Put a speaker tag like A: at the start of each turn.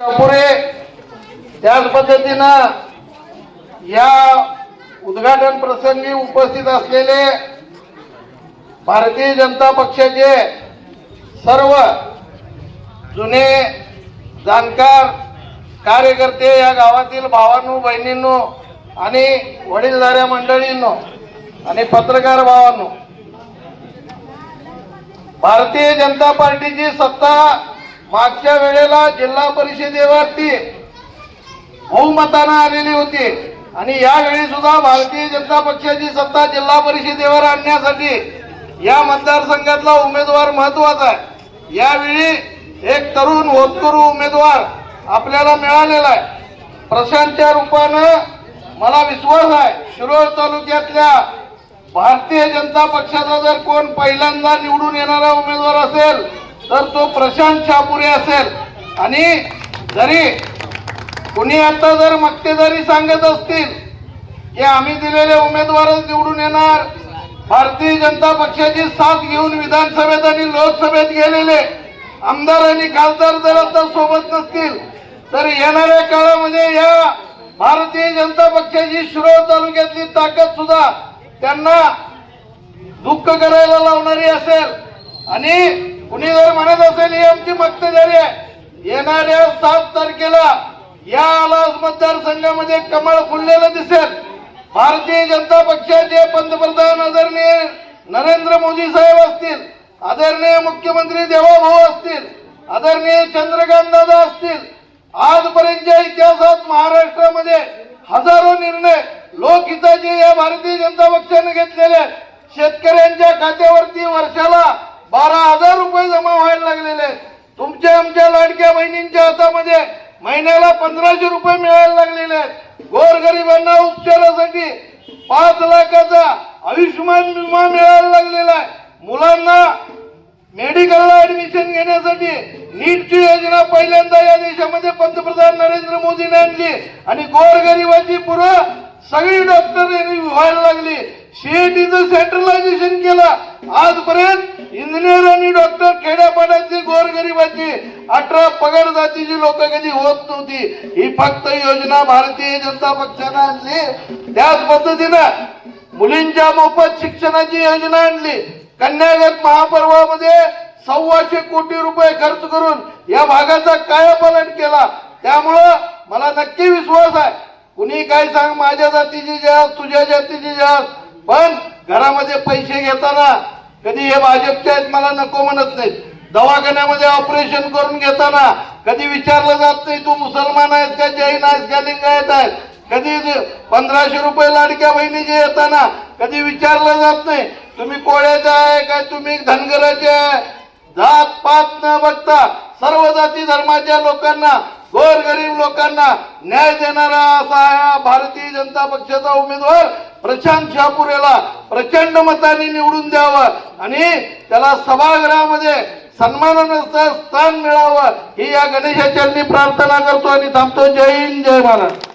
A: पुरे त्याच पद्धतीनं या उद्घाटन प्रसंगी उपस्थित असलेले भारतीय जनता पक्षाचे सर्व जुने जाणकार कार्यकर्ते, या गावातील भावांनो, बहिणींनो आणि वडीलधाऱ्या मंडळींनो आणि पत्रकार भावांनो, भारतीय जनता पार्टीची सत्ता मागच्या वेळेला जिल्हा परिषदेवरती बहुमतानं आलेली होती आणि यावेळी सुद्धा भारतीय जनता पक्षाची सत्ता जिल्हा परिषदेवर आणण्यासाठी या मतदारसंघातला उमेदवार महत्वाचा आहे। यावेळी एक तरुण होतकरू उमेदवार आपल्याला मिळालेला आहे। प्रशांतच्या रूपानं मला विश्वास आहे शिरोळ तालुक्यातल्या भारतीय जनता पक्षाचा जर कोण पहिल्यांदा निवडून येणारा उमेदवार असेल तर तो प्रशांत छापुरे असेल। आणि जरी कुणी आता जर मक्तेदारी सांगत असतील की आम्ही दिलेले उमेदवारच निवडून येणार, भारतीय जनता पक्षाची साथ घेऊन विधानसभेत आणि लोकसभेत गेलेले आमदार आणि खासदार जर आता सोबत नसतील तर येणाऱ्या काळामध्ये या भारतीय जनता पक्षाची शिरोळ तालुक्यातली ताकद सुद्धा त्यांना दुःख करायला लावणारी असेल। आणि कुणी जर म्हणत असेल ही आमची मक्तेदारी आहे, येणाऱ्या 7 तारखेला या आलास मतदारसंघामध्ये कमळ फुललेलं दिसेल। भारतीय जनता पक्षाचे पंतप्रधान आदरणीय नरेंद्र मोदी साहेब असतील, आदरणीय मुख्यमंत्री देवाभाऊ असतील, आदरणीय चंद्रकांत दादा असतील, आजपर्यंतच्या इतिहासात महाराष्ट्रामध्ये हजारो निर्णय लोकहिताचे या भारतीय जनता पक्षाने घेतलेले, शेतकऱ्यांच्या खात्यावरती वर्षाला 12,000 रुपये जमा व्हायला लागलेले, तुमच्या आमच्या लाडक्या बहिणींच्या हातामध्ये महिन्याला 1,500 रुपये मिळायला लागलेले, गोरगरिबांना उपचारासाठी 5 लाखाचा आयुष्यमान विमा मिळायला लागलेला आहे, मुलांना मेडिकलला ऍडमिशन घेण्यासाठी नीटची योजना पहिल्यांदा या देशामध्ये पंतप्रधान नरेंद्र मोदींनी आणली आणि गोरगरिबाची पुरं सगळी डॉक्टर व्हायला लागली। सीएटीचं सेंट्रलायझेशन केलं। आजपर्यंत इंजिनियर आणि डॉक्टर खेड्यापाड्याची गोरगरिबाची 18 पगड जातीची लोक कधी होत नव्हती, ही फक्त योजना भारतीय जनता पक्षाने आणली। त्याच पद्धतीनं मुलींच्या मोफत शिक्षणाची योजना आणली। कन्यागत महापर्वामध्ये 125 कोटी रुपये खर्च करून या भागाचा कायापालट केला। त्यामुळं मला नक्की विश्वास आहे, कुणी काय सांग माझ्या जातीची जास्त, तुझ्या जातीची जास्त, पण घरामध्ये पैसे घेताना कधी हे भाजपचे आहेत मला नको म्हणत नाहीत, दवाखान्यामध्ये ऑपरेशन करून घेताना कधी विचारलं जात नाही तू मुसलमान आहेस का, जैन आहेस का, लिंगायत आहेस, कधी 1,500 रुपये लाडक्या बहिणीचे येताना कधी विचारलं जात नाही तुम्ही कोळ्याचे आहे का, तुम्ही धनगराचे आहे। जात पात न बघता सर्व जाती धर्माच्या लोकांना, गोरगरीब लोकांना न्याय देणारा असा भारतीय जनता पक्षाचा उमेदवार प्रशांत छापुरेला प्रचंड मताने निवडून द्यावं आणि त्याला सभागृहामध्ये सन्मानानं स्थान मिळावं ही या गणेशाचरणी प्रार्थना करतो आणि थांबतो। जय हिंद, जय महाराष्ट्र।